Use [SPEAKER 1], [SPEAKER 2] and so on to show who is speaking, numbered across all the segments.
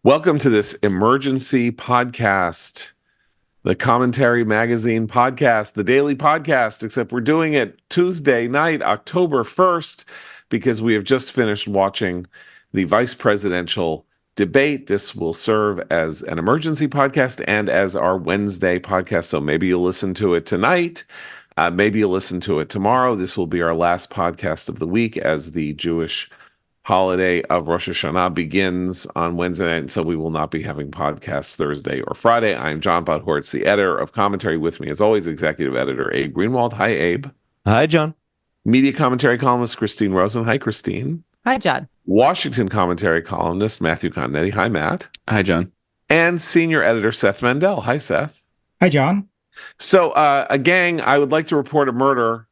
[SPEAKER 1] Welcome to this emergency podcast, the Commentary Magazine podcast, the daily podcast, except we're doing it Tuesday night, October 1st, because we have just finished watching the vice presidential debate. This will serve as an emergency podcast and as our Wednesday podcast. So maybe you'll listen to it tonight. Maybe you'll listen to it tomorrow. This will be our last podcast of the week as the Jewish holiday of Rosh Hashanah begins on Wednesday night, and so we will not be having podcasts Thursday or Friday. I'm John Butthortz, the editor of Commentary. With me, as always, executive editor Abe Greenwald. Hi, Abe.
[SPEAKER 2] Hi, John.
[SPEAKER 1] Media commentary columnist Christine Rosen. Hi, Christine.
[SPEAKER 3] Hi, John.
[SPEAKER 1] Washington commentary columnist Matthew Continetti. Hi, Matt.
[SPEAKER 2] Hi, John.
[SPEAKER 1] And senior editor Seth Mandel. Hi, Seth.
[SPEAKER 4] Hi, John.
[SPEAKER 1] So, a gang, I would like to report a murder.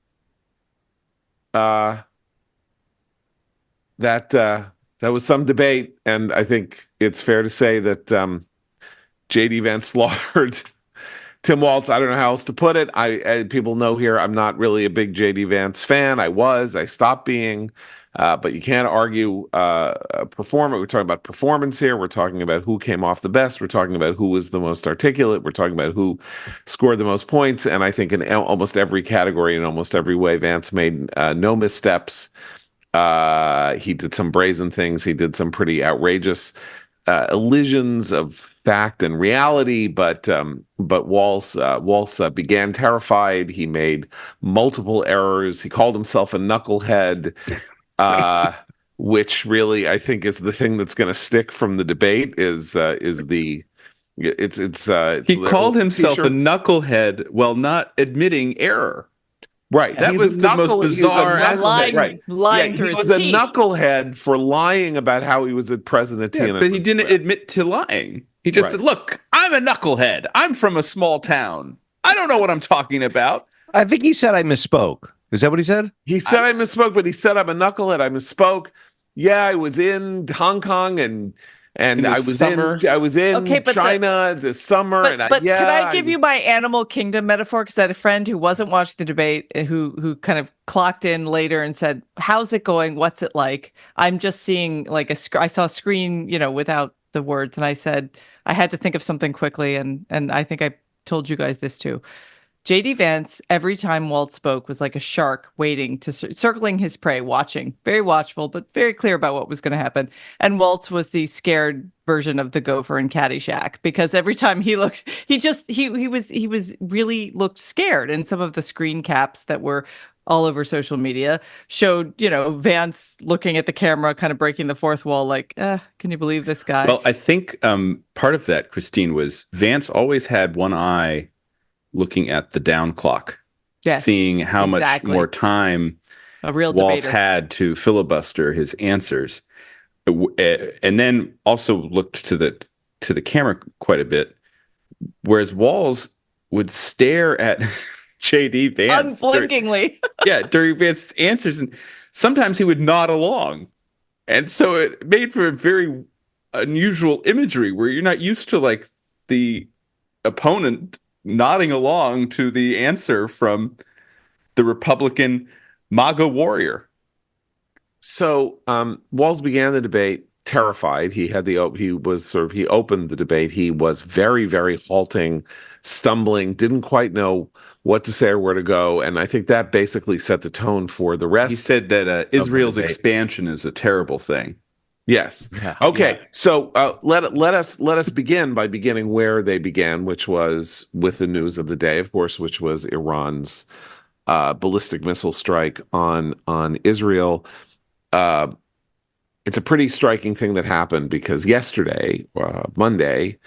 [SPEAKER 1] That was some debate, and I think it's fair to say that J.D. Vance slaughtered Tim Walz. I don't know how else to put it. People know here I'm not really a big J.D. Vance fan. I stopped being, but you can't argue performance. We're talking about performance here. We're talking about who came off the best. We're talking about who was the most articulate. We're talking about who scored the most points. And I think in almost every category, in almost every way, Vance made no missteps. He did some brazen things. He did some pretty outrageous elisions of fact and reality, but Walz began terrified. He made multiple errors. He called himself a knucklehead, which really I think is the thing that's going to stick from the debate. He
[SPEAKER 2] called himself a knucklehead while not admitting error.
[SPEAKER 1] Right.
[SPEAKER 2] That was the most bizarre aspect.
[SPEAKER 3] Lying through his teeth.
[SPEAKER 1] He was a knucklehead for lying about how he was a president.
[SPEAKER 2] But he didn't admit to lying. He just said, look, I'm a knucklehead. I'm from a small town. I don't know what I'm talking about.
[SPEAKER 5] I think he said I misspoke. Is that what he said?
[SPEAKER 1] He said I misspoke, but he said I'm a knucklehead. I misspoke. Yeah, I was in Hong Kong and I was in China this summer.
[SPEAKER 3] Can I give you my Animal Kingdom metaphor? Because I had a friend who wasn't watching the debate who kind of clocked in later and said, "How's it going? What's it like?" I'm just seeing like I saw a screen, without the words, and I said I had to think of something quickly, and I think I told you guys this too. J.D. Vance, every time Walt spoke, was like a shark waiting to circling his prey, watching, very watchful, but very clear about what was going to happen. And Waltz was the scared version of the gopher in Caddyshack, because every time he looked, he was really looked scared. And some of the screen caps that were all over social media showed, Vance looking at the camera, kind of breaking the fourth wall, like, can you believe this guy?
[SPEAKER 2] Well, I think part of that, Christine, was Vance always had one eye looking at the down clock, seeing how much more time Walz had to filibuster his answers, and then also looked to the camera quite a bit, whereas Walz would stare at J.D. Vance
[SPEAKER 3] unblinkingly.
[SPEAKER 2] during Vance's answers, and sometimes he would nod along, and so it made for a very unusual imagery where you're not used to like the opponent nodding along to the answer from the Republican MAGA warrior.
[SPEAKER 1] So Walz began the debate terrified. He opened the debate. He was very, very halting, stumbling, didn't quite know what to say or where to go. And I think that basically set the tone for the rest.
[SPEAKER 2] He said that Israel's expansion is a terrible thing.
[SPEAKER 1] Yes. Yeah. Okay. Yeah. So let us begin by beginning where they began, which was with the news of the day, of course, which was Iran's ballistic missile strike on Israel. It's a pretty striking thing that happened because yesterday, Monday,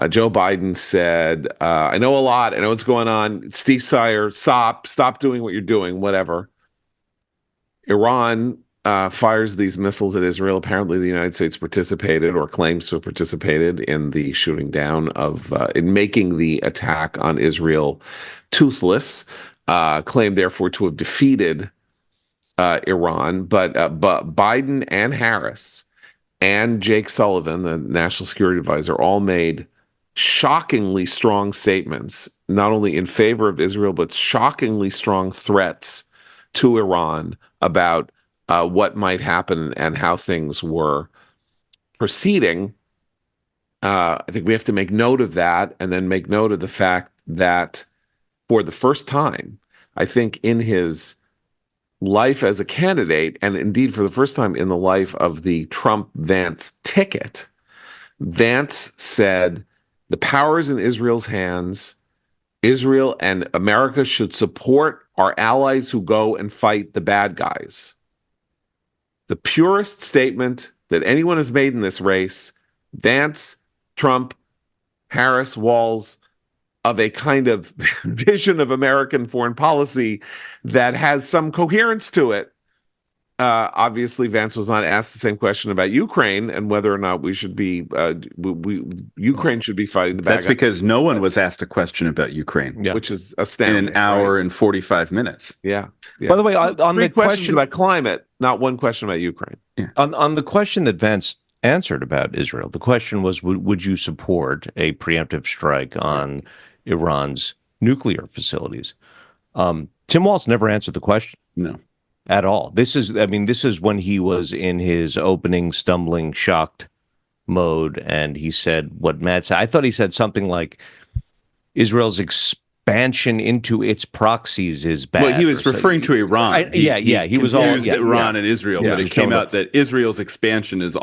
[SPEAKER 1] Joe Biden said, "I know a lot. I know what's going on. Steve Sire, stop doing what you're doing. Whatever." Iran fires these missiles at Israel. Apparently, the United States participated or claims to have participated in the shooting down in making the attack on Israel toothless. Claimed, therefore, to have defeated Iran. But Biden and Harris and Jake Sullivan, the national security advisor, all made shockingly strong statements, not only in favor of Israel, but shockingly strong threats to Iran about what might happen and how things were proceeding. I think we have to make note of that, and then make note of the fact that for the first time, I think in his life as a candidate, and indeed for the first time in the life of the Trump-Vance ticket, Vance said, the power is in Israel's hands. Israel and America should support our allies who go and fight the bad guys. The purest statement that anyone has made in this race, Vance, Trump, Harris, Walz, of a kind of vision of American foreign policy that has some coherence to it. Obviously, Vance was not asked the same question about Ukraine and whether or not we should be, Ukraine should be fighting the bad guys.
[SPEAKER 2] That's because no one was asked a question about Ukraine,
[SPEAKER 1] which is astounding.
[SPEAKER 2] In an hour and 45 minutes.
[SPEAKER 1] Yeah.
[SPEAKER 5] By the way, on the question
[SPEAKER 1] about climate, not one question about Ukraine.
[SPEAKER 5] Yeah. On the question that Vance answered about Israel, the question was, would you support a preemptive strike on Iran's nuclear facilities? Tim Walz never answered the question.
[SPEAKER 2] No.
[SPEAKER 5] At all. This is when he was in his opening, stumbling, shocked mode, and he said what Matt said. I thought he said something like Israel's expansion into its proxies is bad.
[SPEAKER 2] Well, he was referring to Iran.
[SPEAKER 5] He was all
[SPEAKER 2] Iran and Israel, but it came out that Israel's expansion is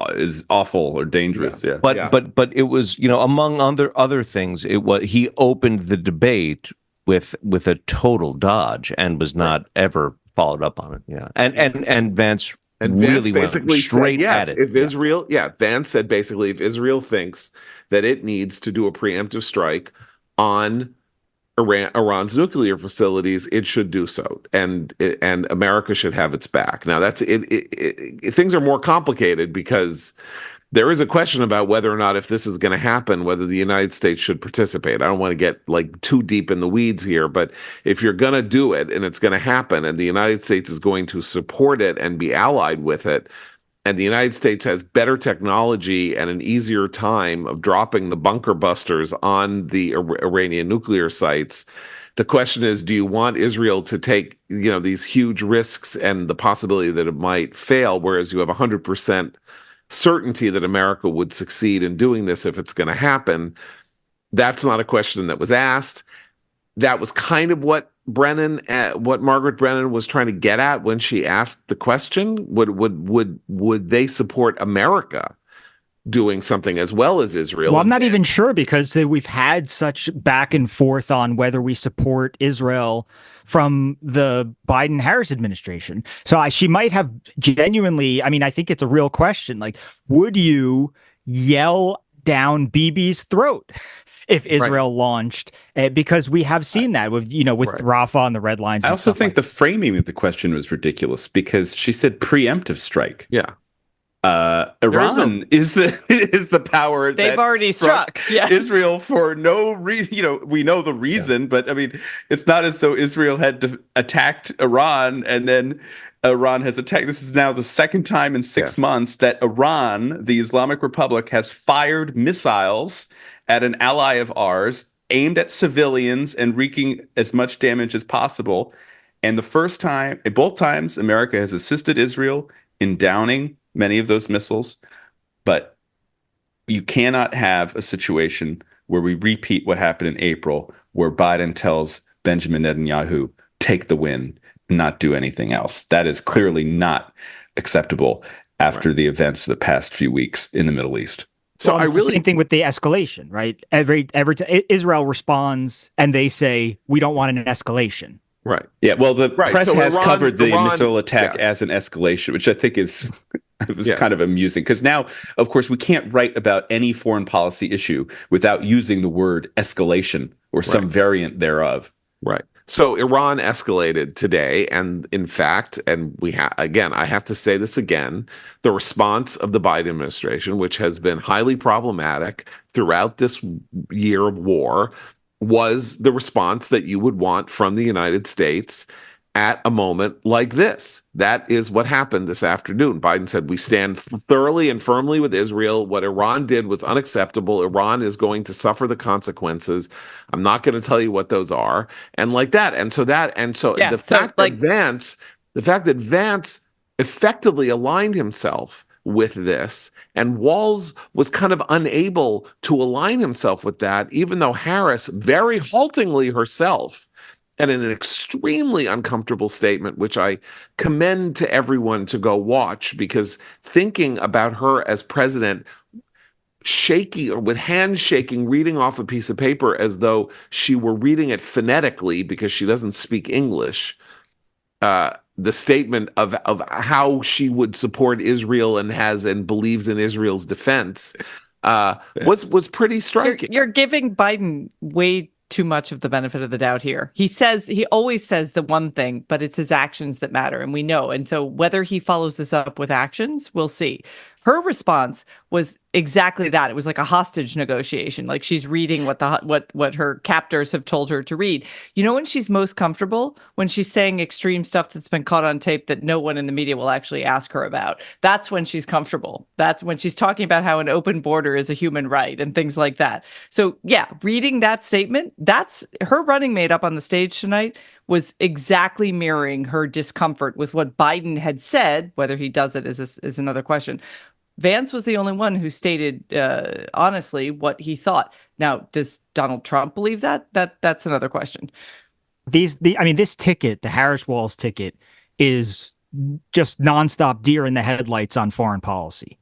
[SPEAKER 2] awful or dangerous. Yeah.
[SPEAKER 5] But it was, among other things, he opened the debate with a total dodge and was not ever followed up on it. Yeah. And Vance really
[SPEAKER 1] basically
[SPEAKER 5] went straight
[SPEAKER 1] said, yes,
[SPEAKER 5] at it.
[SPEAKER 1] If Israel, Vance said basically, if Israel thinks that it needs to do a preemptive strike on Iran's nuclear facilities, it should do so, and America should have its back. Now that's it. Things are more complicated because there is a question about whether or not, if this is going to happen, whether the United States should participate. I don't want to get too deep in the weeds here, but if you're going to do it and it's going to happen and the United States is going to support it and be allied with it, and the United States has better technology and an easier time of dropping the bunker busters on the Iranian nuclear sites, the question is, do you want Israel to take, these huge risks and the possibility that it might fail, whereas you have 100% certainty that America would succeed in doing this if it's going to happen? That's not a question that was asked. That was kind of what Margaret Brennan was trying to get at when she asked the question. Would they support America doing something as well as Israel?
[SPEAKER 4] Well, I'm not even sure, because we've had such back and forth on whether we support Israel from the Biden-Harris administration. So she might have genuinely, I think it's a real question. Would you yell down Bibi's throat if Israel launched? Because we have seen that with Rafah and the red lines.
[SPEAKER 2] I also think the framing of the question was ridiculous, because she said preemptive strike.
[SPEAKER 1] Yeah.
[SPEAKER 2] Iran is the power
[SPEAKER 3] they've already struck
[SPEAKER 2] Israel for no reason. We know the reason, but it's not as though Israel had attacked Iran and then Iran has attacked. This is now the second time in 6 months that Iran, the Islamic Republic, has fired missiles at an ally of ours, aimed at civilians and wreaking as much damage as possible. And both times, America has assisted Israel in downing many of those missiles, but you cannot have a situation where we repeat what happened in April, where Biden tells Benjamin Netanyahu, take the win, not do anything else. That is clearly not acceptable after the events of the past few weeks in the Middle East.
[SPEAKER 4] So the same thing with the escalation, right? Every Israel responds and they say, we don't want an escalation.
[SPEAKER 2] Right. Yeah. Well, the press has covered the missile attack as an escalation, which I think is kind of amusing, because now, of course, we can't write about any foreign policy issue without using the word escalation or some variant thereof.
[SPEAKER 1] Right. So Iran escalated today, and in fact, and I have to say this again, the response of the Biden administration, which has been highly problematic throughout this year of war, was the response that you would want from the United States at a moment like this. That is what happened this afternoon. Biden said, we stand thoroughly and firmly with Israel. What Iran did was unacceptable. Iran is going to suffer the consequences. I'm not going to tell you what those are. And like that. The fact that Vance effectively aligned himself with this. And Walz was kind of unable to align himself with that, even though Harris very haltingly herself, and in an extremely uncomfortable statement, which I commend to everyone to go watch, because thinking about her as president, shaky or with hands shaking, reading off a piece of paper as though she were reading it phonetically because she doesn't speak English, the statement of how she would support Israel and believes in Israel's defense was pretty striking.
[SPEAKER 3] You're giving Biden way too much of the benefit of the doubt here. He always says the one thing, but it's his actions that matter, and we know. And so whether he follows this up with actions, we'll see. Her response was exactly that. It was like a hostage negotiation. Like she's reading what her captors have told her to read. You know when she's most comfortable? When she's saying extreme stuff that's been caught on tape that no one in the media will actually ask her about. That's when she's comfortable. That's when she's talking about how an open border is a human right and things like that. So yeah, reading that statement, that's her running mate up on the stage tonight was exactly mirroring her discomfort with what Biden had said. Whether he does it is another question. Vance was the only one who stated honestly what he thought. Now, does Donald Trump believe that? That's another question.
[SPEAKER 4] This ticket, the Harris-Walz ticket, is just nonstop deer in the headlights on foreign policy.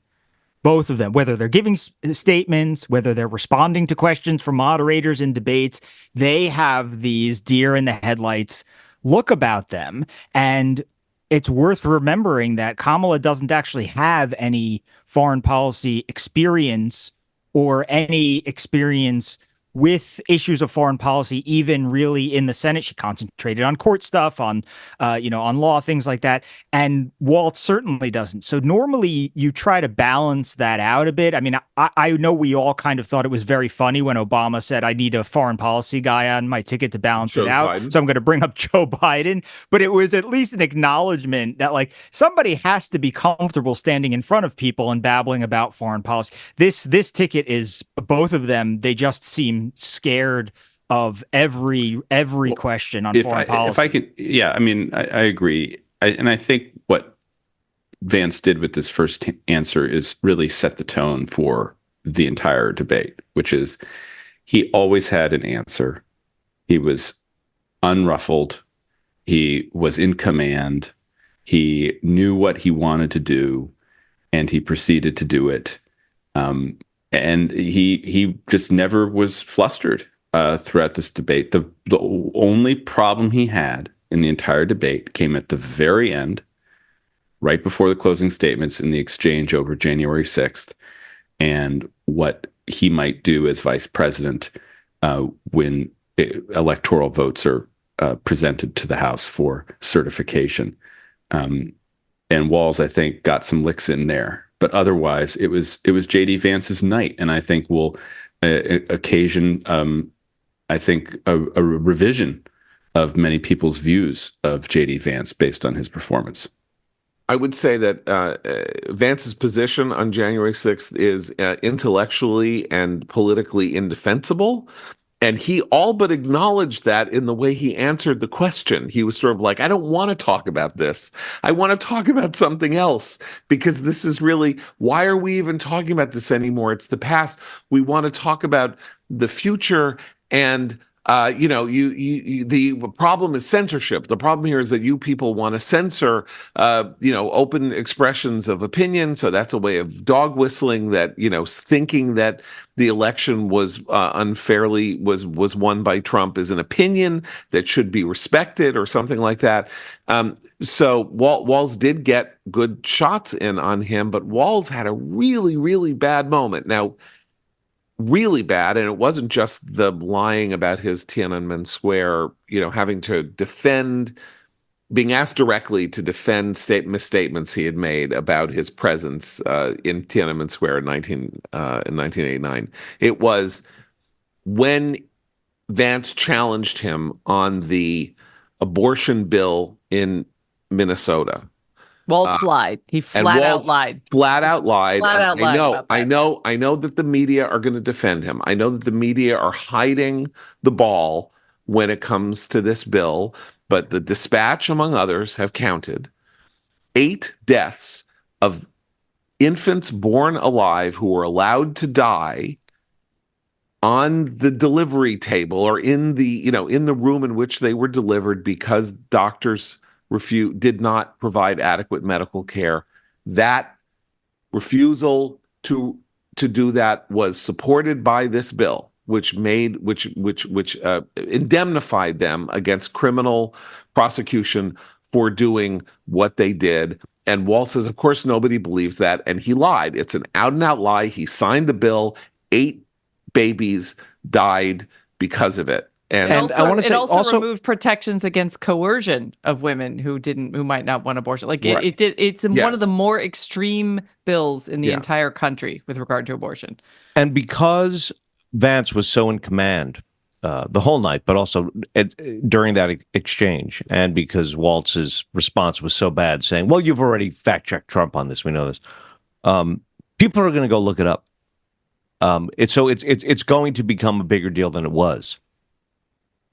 [SPEAKER 4] Both of them, whether they're giving statements, whether they're responding to questions from moderators in debates, they have these deer in the headlights look about them. And it's worth remembering that Kamala doesn't actually have any foreign policy experience or any experience with issues of foreign policy, even really in the Senate. She concentrated on court stuff, on law, things like that. And Walt certainly doesn't. So normally you try to balance that out a bit. I mean, I know we all kind of thought it was very funny when Obama said, I need a foreign policy guy on my ticket to balance it out.
[SPEAKER 1] Biden.
[SPEAKER 4] So I'm going to bring up Joe Biden. But it was at least an acknowledgement that like somebody has to be comfortable standing in front of people and babbling about foreign policy. This ticket is both of them. They just seem scared of every question on foreign policy.
[SPEAKER 2] If I can, yeah, I mean, I agree. And I think what Vance did with this first answer is really set the tone for the entire debate, which is he always had an answer. He was unruffled. He was in command. He knew what he wanted to do, and he proceeded to do it. And he just never was flustered throughout this debate. The only problem he had in the entire debate came at the very end, right before the closing statements in the exchange over January 6th, and what he might do as vice president when electoral votes are presented to the House for certification. And Walz, I think, got some licks in there. But otherwise, it was J.D. Vance's night, and I think will occasion, I think, a revision of many people's views of J.D. Vance based on his performance.
[SPEAKER 1] I would say that Vance's position on January 6th is intellectually and politically indefensible. And he all but acknowledged that in the way he answered the question. He was sort of like, I don't want to talk about this. I want to talk about something else, because this is really, why are we even talking about this anymore? It's the past. We want to talk about the future. And the problem is censorship. The problem here is that you people want to censor, open expressions of opinion. So that's a way of dog whistling that, thinking that the election was unfairly was won by Trump is an opinion that should be respected or something like that. So Walz did get good shots in on him, but Walz had a really, really bad moment. Now, really bad, and it wasn't just the lying about his Tiananmen Square, having to being asked directly to defend misstatements he had made about his presence in Tiananmen Square in 1989. It was when Vance challenged him on the abortion bill in Minnesota.
[SPEAKER 3] Walz lied. He flat out lied.
[SPEAKER 1] Flat out lied.
[SPEAKER 3] I
[SPEAKER 1] know that the media are going to defend him. I know that the media are hiding the ball when it comes to this bill, but the Dispatch, among others, have counted 8 deaths of infants born alive who were allowed to die on the delivery table or in the room in which they were delivered because doctors did not provide adequate medical care. That refusal to do that was supported by this bill, which indemnified them against criminal prosecution for doing what they did. And Walt says, of course, nobody believes that, and he lied. It's an out-and-out lie. He signed the bill. 8 babies died because of it. And
[SPEAKER 3] I want to say also removed protections against coercion of women who might not want abortion. Like right. it did. It's one of the more extreme bills in the entire country with regard to abortion.
[SPEAKER 5] And because Vance was so in command the whole night, but also during that exchange, and because Waltz's response was so bad, saying, "Well, you've already fact-checked Trump on this. We know this." People are going to go look it up. It's going to become a bigger deal than it was.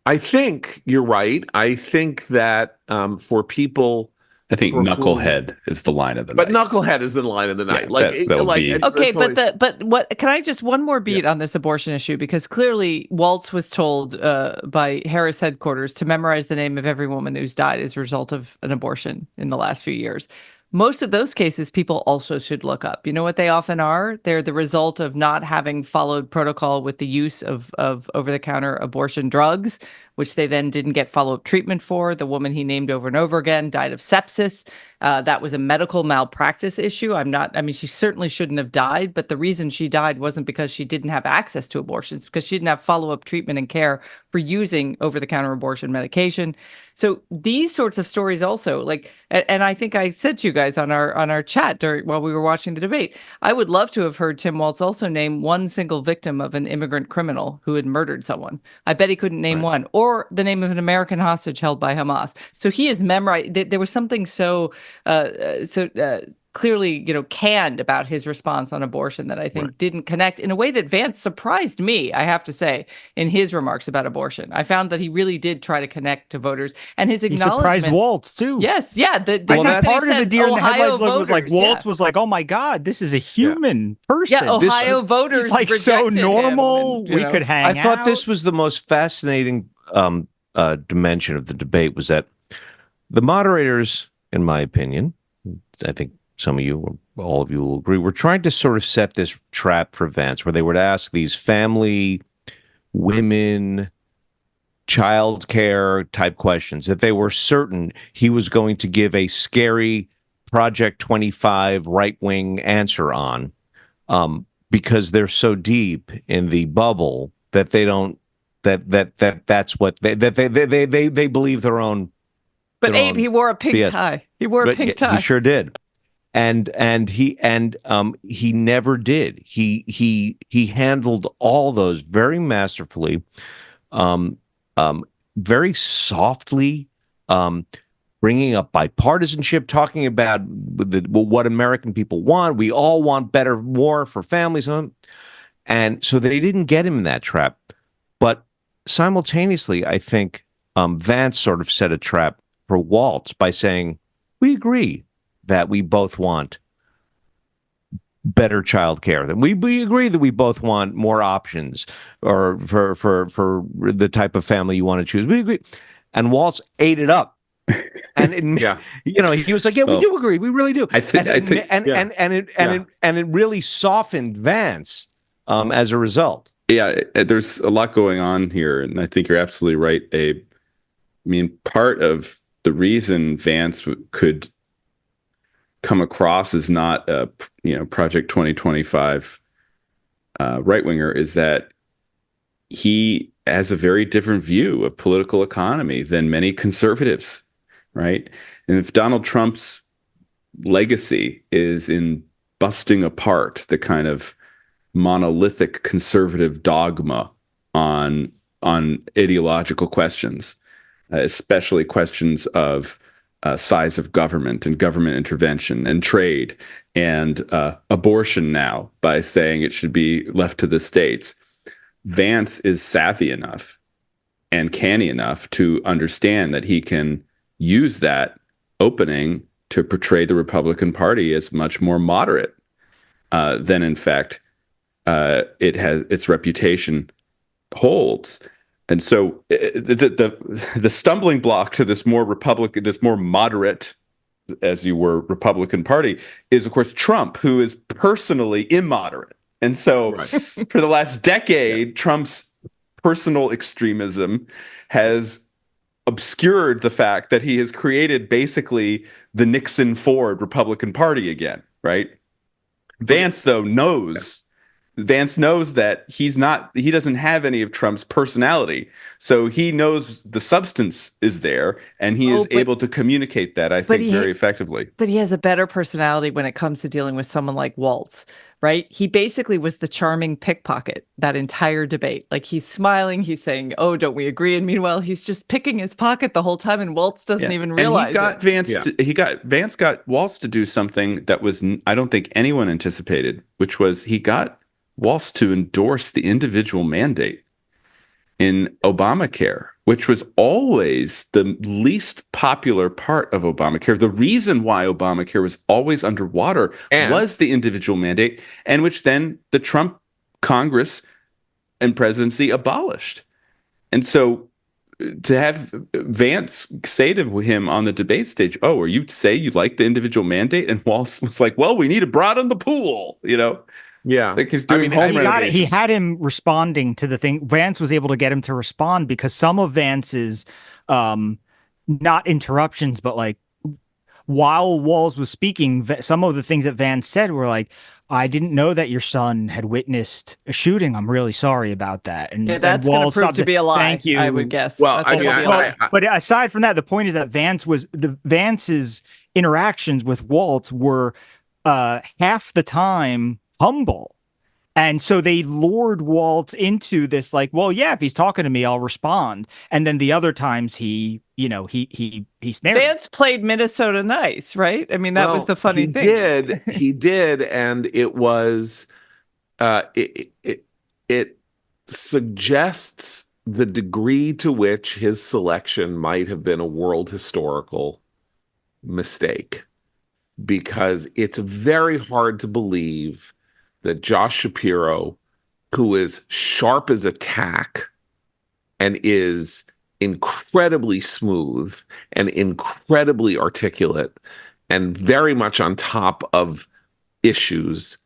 [SPEAKER 1] I think you're right. I think that for people,
[SPEAKER 2] I think knucklehead is the line of the night.
[SPEAKER 1] But knucklehead is the line of the night.
[SPEAKER 3] But what can I just one more beat on this abortion issue, because clearly Waltz was told by Harris headquarters to memorize the name of every woman who's died as a result of an abortion in the last few years. Most of those cases, people also should look up. You know what they often are? They're the result of not having followed protocol with the use of over-the-counter abortion drugs, which they then didn't get follow-up treatment for. The woman he named over and over again died of sepsis. That was a medical malpractice issue. She certainly shouldn't have died, but the reason she died wasn't because she didn't have access to abortions, because she didn't have follow-up treatment and care for using over-the-counter abortion medication. So these sorts of stories also, and I think I said to you guys on our chat while we were watching the debate, I would love to have heard Tim Waltz also name one single victim of an immigrant criminal who had murdered someone. I bet he couldn't name one, or the name of an American hostage held by Hamas. So he is memorized. There was something so clearly, canned about his response on abortion that I think didn't connect in a way that Vance surprised me, I have to say, in his remarks about abortion. I found that he really did try to connect to voters, and his acknowledgement.
[SPEAKER 4] He surprised Waltz too.
[SPEAKER 3] Yes, yeah.
[SPEAKER 4] That's part of the deer in the headlights look was like Waltz was like, "Oh my God, this is a human person."
[SPEAKER 3] Yeah, Ohio voters
[SPEAKER 4] like so normal.
[SPEAKER 3] Him,
[SPEAKER 4] we could hang out.
[SPEAKER 5] I thought this was the most fascinating dimension of the debate, was that the moderators, in my opinion, I think some of you or all of you will agree, were trying to sort of set this trap for Vance, where they would ask these family, women, child care type questions that they were certain he was going to give a scary Project 25 right-wing answer on, because they're so deep in the bubble that they don't that's what they believe their own.
[SPEAKER 3] But Abe, he wore a pink tie. He wore a pink tie.
[SPEAKER 5] He sure did. And he never did. He handled all those very masterfully, very softly, bringing up bipartisanship, talking about what American people want. We all want more for families, and so they didn't get him in that trap. But simultaneously, I think Vance sort of set a trap for Waltz by saying, "We agree that we both want better child care. That we agree that we both want more options, or for the type of family you want to choose. We agree." And Waltz ate it up. And he was like, "Yeah, we do agree. We really do." It really softened Vance as a result.
[SPEAKER 2] Yeah, there's a lot going on here, and I think you're absolutely right, Abe. I mean, part of the reason Vance could come across as not a Project 2025 right winger is that he has a very different view of political economy than many conservatives, right? And if Donald Trump's legacy is in busting apart the kind of monolithic conservative dogma on ideological questions, especially questions of size of government and government intervention and trade and abortion now, by saying it should be left to the states, Vance is savvy enough and canny enough to understand that he can use that opening to portray the Republican Party as much more moderate then in fact it has its reputation holds. And so the stumbling block to this more moderate, as you were, Republican Party is, of course, Trump, who is personally immoderate. And so for the last decade, Trump's personal extremism has obscured the fact that he has created basically the Nixon-Ford Republican Party again, right? Vance, though, knows that he doesn't have any of Trump's personality. So he knows the substance is there, and he is able to communicate that, I think, very effectively.
[SPEAKER 3] But he has a better personality when it comes to dealing with someone like Waltz, right? He basically was the charming pickpocket that entire debate. Like, he's smiling, he's saying, "Oh, don't we agree?" And meanwhile, he's just picking his pocket the whole time, and Waltz doesn't even realize
[SPEAKER 2] it. Vance got Waltz to do something that was, I don't think anyone anticipated, which was he got Waltz to endorse the individual mandate in Obamacare, which was always the least popular part of Obamacare. The reason why Obamacare was always underwater was the individual mandate, and which then the Trump Congress and presidency abolished. And so to have Vance say to him on the debate stage, "Oh, are you say you like the individual mandate?" And Waltz was like, "Well, we need to broaden the pool,"
[SPEAKER 1] Yeah.
[SPEAKER 2] Like he's doing home renovations.
[SPEAKER 4] He had him responding to the thing. Vance was able to get him to respond because some of Vance's, not interruptions, but like while Walz was speaking, some of the things that Vance said were like, "I didn't know that your son had witnessed a shooting. I'm really sorry about that." And
[SPEAKER 3] that's going to prove to be a lie. Thank you. I would guess.
[SPEAKER 1] Well,
[SPEAKER 4] but aside from that, the point is that Vance's interactions with Waltz were half the time humble. And so they lured Waltz into this, like, well, yeah, if he's talking to me, I'll respond. And then the other times he snared.
[SPEAKER 3] Vance played Minnesota nice, right? I mean, that was the funny thing.
[SPEAKER 1] He did, and it was it suggests the degree to which his selection might have been a world historical mistake, because it's very hard to believe that Josh Shapiro, who is sharp as a tack and is incredibly smooth and incredibly articulate and very much on top of issues,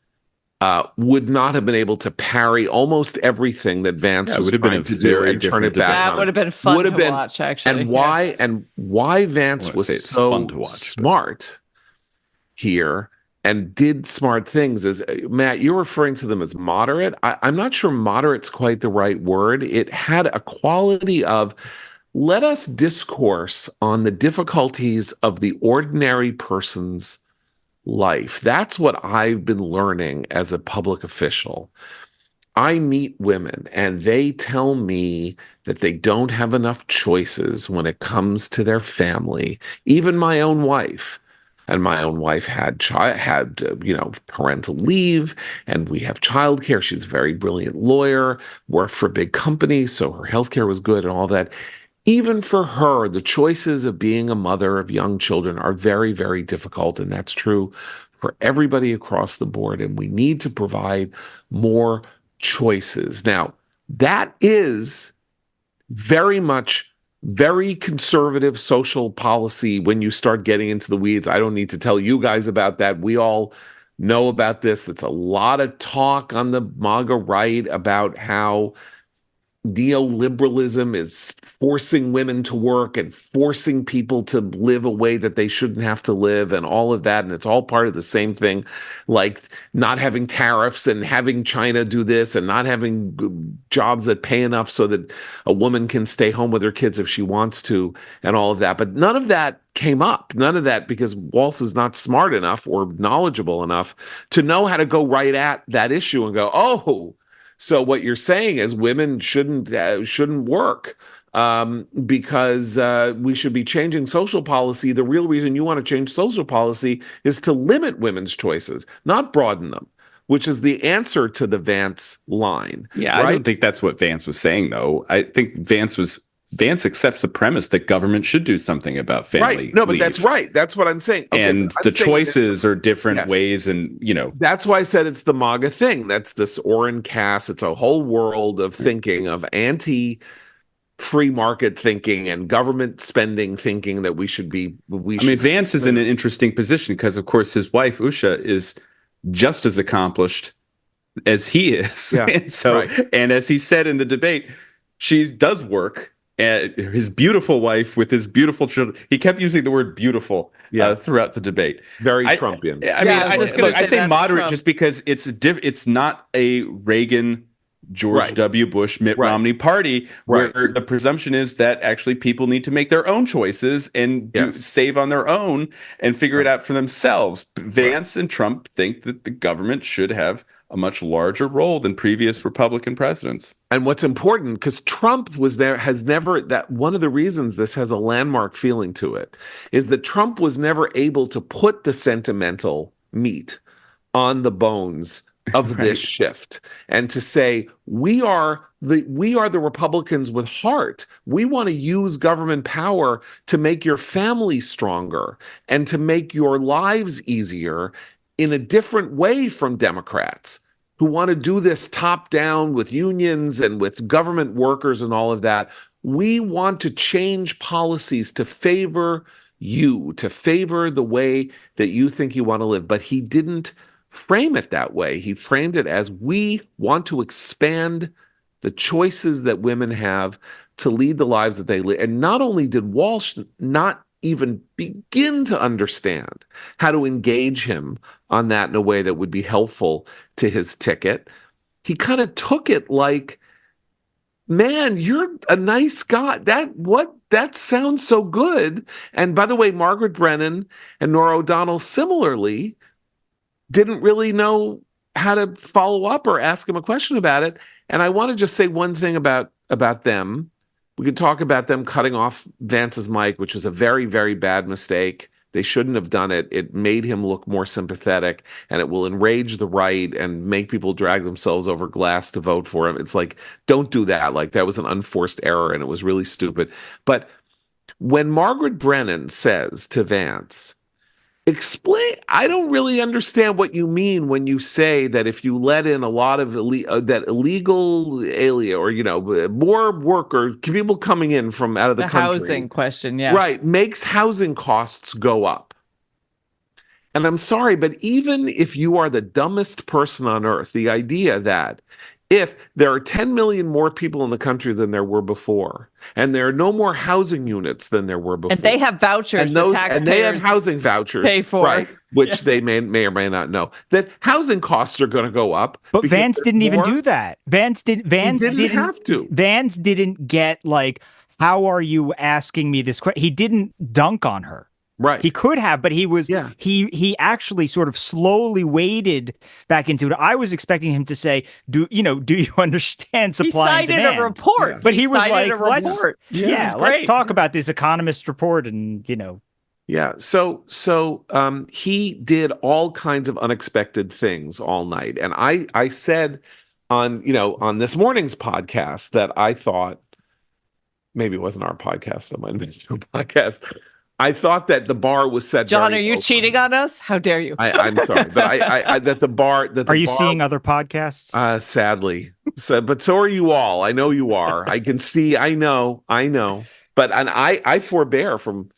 [SPEAKER 1] would not have been able to parry almost everything that Vance was trying to do and turn it back.
[SPEAKER 3] That would have been fun to watch, actually.
[SPEAKER 1] And why Vance was so smart here and did smart things is, Matt, you're referring to them as moderate. I'm not sure moderate's quite the right word. It had a quality of, let us discourse on the difficulties of the ordinary person's life. That's what I've been learning as a public official. I meet women and they tell me that they don't have enough choices when it comes to their family. Even my own wife. And my own wife had parental leave, and we have childcare. She's a very brilliant lawyer, worked for a big company, so her healthcare was good and all that. Even for her, the choices of being a mother of young children are very, very difficult, and that's true for everybody across the board. And we need to provide more choices. Now, that is very much very conservative social policy when you start getting into the weeds. I don't need to tell you guys about that. We all know about this. It's a lot of talk on the MAGA right about how neoliberalism is forcing women to work and forcing people to live a way that they shouldn't have to live and all of that. And it's all part of the same thing, like not having tariffs and having China do this and not having jobs that pay enough so that a woman can stay home with her kids if she wants to and all of that. But none of that came up. None of that, because Waltz is not smart enough or knowledgeable enough to know how to go right at that issue and go, oh, so what you're saying is women shouldn't work because we should be changing social policy. The real reason you want to change social policy is to limit women's choices, not broaden them, which is the answer to the Vance line.
[SPEAKER 2] Yeah, right? I don't think that's what Vance was saying, though. I think Vance was Vance accepts the premise that government should do something about family
[SPEAKER 1] Right. No, but
[SPEAKER 2] leave.
[SPEAKER 1] that's right. That's what I'm saying. Okay,
[SPEAKER 2] and the choices are different
[SPEAKER 1] yes.
[SPEAKER 2] ways, and
[SPEAKER 1] that's why I said it's the MAGA thing. That's this Oren Cass. It's a whole world of thinking, of anti-free market thinking and government spending thinking that we should be. I mean,
[SPEAKER 2] Vance is in an interesting position because, of course, his wife Usha is just as accomplished as he is.
[SPEAKER 1] Yeah.
[SPEAKER 2] And so, and as he said in the debate, she does work. And his beautiful wife with his beautiful children. He kept using the word beautiful throughout the debate.
[SPEAKER 1] Very Trumpian.
[SPEAKER 2] I say moderate Trump. Just because it's not a Reagan, George W. Bush, Mitt Romney party where the presumption is that actually people need to make their own choices and save on their own and figure it out for themselves. Vance and Trump think that the government should have a much larger role than previous Republican presidents.
[SPEAKER 1] And what's important, because Trump has never, that one of the reasons this has a landmark feeling to it, is that Trump was never able to put the sentimental meat on the bones of this shift and to say, we are the Republicans with heart. We want to use government power to make your family stronger and to make your lives easier in a different way from Democrats who want to do this top down with unions and with government workers and all of that. We want to change policies to favor you, to favor the way that you think you want to live. But he didn't frame it that way. He framed it as, we want to expand the choices that women have to lead the lives that they live. And not only did Walsh not even begin to understand how to engage him on that in a way that would be helpful to his ticket, he kind of took it like, man, you're a nice guy. That sounds so good. And by the way, Margaret Brennan and Nora O'Donnell similarly didn't really know how to follow up or ask him a question about it. And I want to just say one thing about them. We could talk about them cutting off Vance's mic, which was a very, very bad mistake. They shouldn't have done it. It made him look more sympathetic, and it will enrage the right and make people drag themselves over glass to vote for him. It's like, don't do that. Like, that was an unforced error, and it was really stupid. But when Margaret Brennan says to Vance, explain, I don't really understand what you mean when you say that if you let in a lot of illegal alien or, more workers, people coming in from out of the country.
[SPEAKER 3] Housing question, yeah.
[SPEAKER 1] Right, makes housing costs go up. And I'm sorry, but even if you are the dumbest person on earth, the idea that if there are 10 million more people in the country than there were before, and there are no more housing units than there were before,
[SPEAKER 3] and they have vouchers,
[SPEAKER 1] and they have housing vouchers,
[SPEAKER 3] pay for,
[SPEAKER 1] right? Which they may or may not know that housing costs are going to go up.
[SPEAKER 4] But Vance didn't even do that. Vance didn't
[SPEAKER 1] have to.
[SPEAKER 4] Vance didn't get like, how are you asking me this question? He didn't dunk on her.
[SPEAKER 1] Right.
[SPEAKER 4] He could have, but he was he actually sort of slowly waded back into it. I was expecting him to say, do you understand supply and demand?
[SPEAKER 3] He cited a report.
[SPEAKER 4] But he was like, let's talk about this economist report and.
[SPEAKER 1] Yeah. So he did all kinds of unexpected things all night. And I said on this morning's podcast that I thought, maybe it wasn't our podcast, it might have been a podcast. I thought that the bar was set.
[SPEAKER 3] John, are you cheating on us? How dare you?
[SPEAKER 1] I'm sorry, but I that the bar. Are
[SPEAKER 4] you seeing other podcasts?
[SPEAKER 1] Sadly, but so are you all. I know you are. I can see. I know. But I forbear from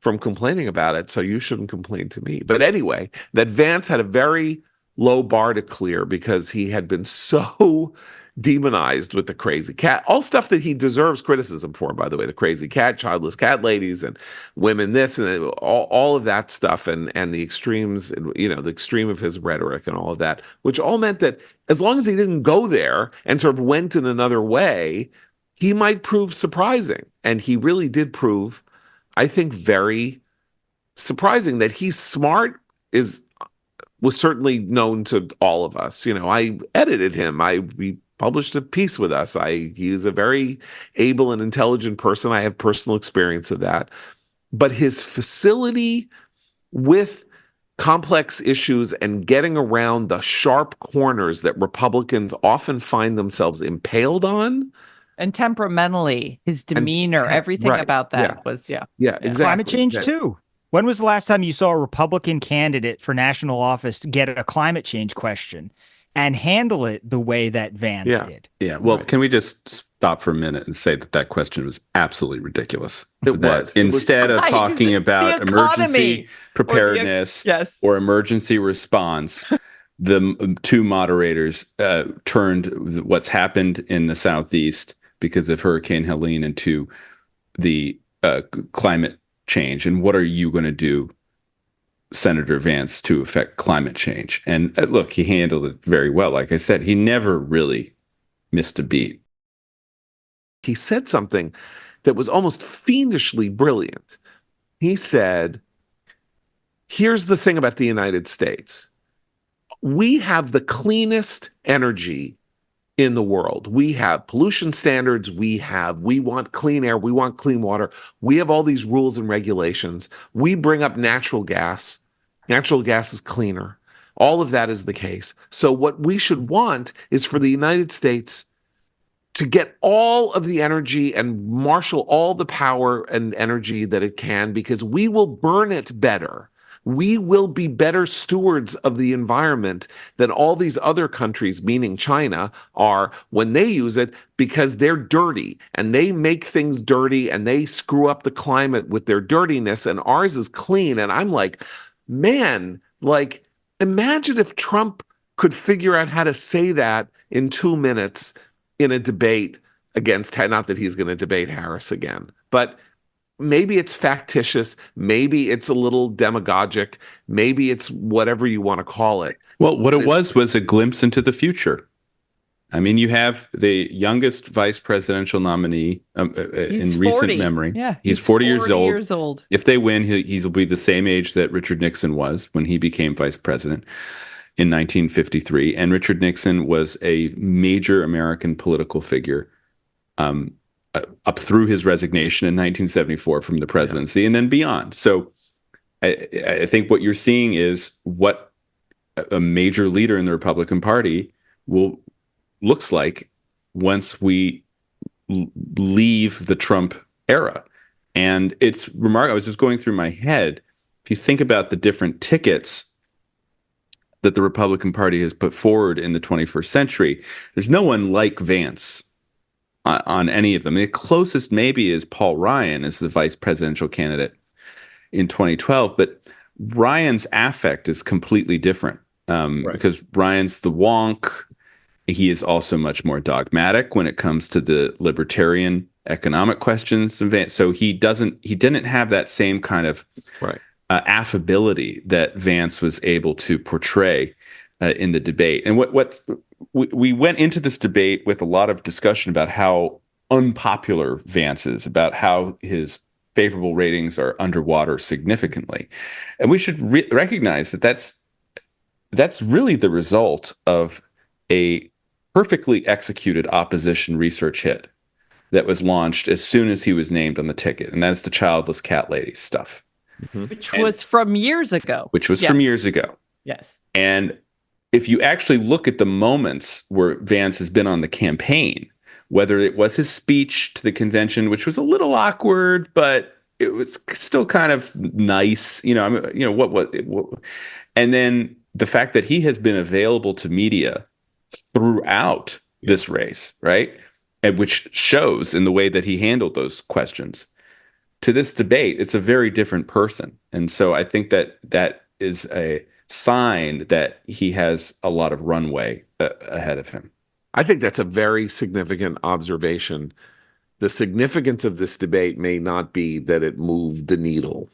[SPEAKER 1] complaining about it. So you shouldn't complain to me. But anyway, that Vance had a very low bar to clear because he had been so demonized with the crazy cat, all stuff that he deserves criticism for, by the way, the crazy cat, childless cat ladies and women, this and all of that stuff, and the extremes, the extreme of his rhetoric and all of that, which all meant that as long as he didn't go there and sort of went in another way, he might prove surprising. And he really did prove, I think, very surprising. That he's smart was certainly known to all of us. I edited him. We published a piece with us. He's a very able and intelligent person. I have personal experience of that. But his facility with complex issues and getting around the sharp corners that Republicans often find themselves impaled on,
[SPEAKER 3] And temperamentally, his demeanor, everything about that was,
[SPEAKER 1] exactly.
[SPEAKER 4] Climate change too. When was the last time you saw a Republican candidate for national office get a climate change question and handle it the way that Vance did?
[SPEAKER 2] Yeah. Well, can we just stop for a minute and say that question was absolutely ridiculous? Instead of talking about emergency preparedness or emergency response, the two moderators turned what's happened in the Southeast because of Hurricane Helene into the climate change. And what are you going to do, Senator Vance, to affect climate change? And look, he handled it very well. Like I said, he never really missed a beat.
[SPEAKER 1] He said something that was almost fiendishly brilliant. He said, here's the thing about the United States. We have the cleanest energy in the world. We have pollution standards. We want clean air. We want clean water. We have all these rules and regulations. We bring up natural gas. Natural gas is cleaner. All of that is the case. So what we should want is for the United States to get all of the energy and marshal all the power and energy that it can, because we will burn it better. We will be better stewards of the environment than all these other countries, meaning China, are when they use it, because they're dirty and they make things dirty and they screw up the climate with their dirtiness, and ours is clean. And I'm like, man, like, imagine if Trump could figure out how to say that in 2 minutes in a debate against, not that he's going to debate Harris again, but maybe it's factitious, maybe it's a little demagogic, maybe it's whatever you want to call it.
[SPEAKER 2] Well, what it was a glimpse into the future. I mean, you have the youngest vice presidential nominee in recent memory.
[SPEAKER 3] Yeah,
[SPEAKER 2] he's 40 years old. If they win, he will be the same age that Richard Nixon was when he became vice president in 1953. And Richard Nixon was a major American political figure up through his resignation in 1974 from the presidency and then beyond. So I think what you're seeing is what a major leader in the Republican Party looks like once we leave the Trump era. And it's remarkable. I was just going through my head. If you think about the different tickets that the Republican Party has put forward in the 21st century, there's no one like Vance on any of them. The closest maybe is Paul Ryan as the vice presidential candidate in 2012, but Ryan's affect is completely different because Ryan's the wonk. He is also much more dogmatic when it comes to the libertarian economic questions. So he didn't have that same kind of affability that Vance was able to portray in the debate. And we went into this debate with a lot of discussion about how unpopular Vance is, about how his favorable ratings are underwater significantly. And we should recognize that that's really the result of a perfectly executed opposition research hit that was launched as soon as he was named on the ticket. And that's the childless cat lady stuff.
[SPEAKER 3] Which was from years ago.
[SPEAKER 2] Yes. And if you actually look at the moments where Vance has been on the campaign, whether it was his speech to the convention, which was a little awkward, but it was still kind of nice, and then the fact that he has been available to media throughout this race, right? And which shows in the way that he handled those questions. To this debate, it's a very different person. And so I think that is a sign that he has a lot of runway ahead of him.
[SPEAKER 1] I think that's a very significant observation. The significance of this debate may not be that it moved the needle,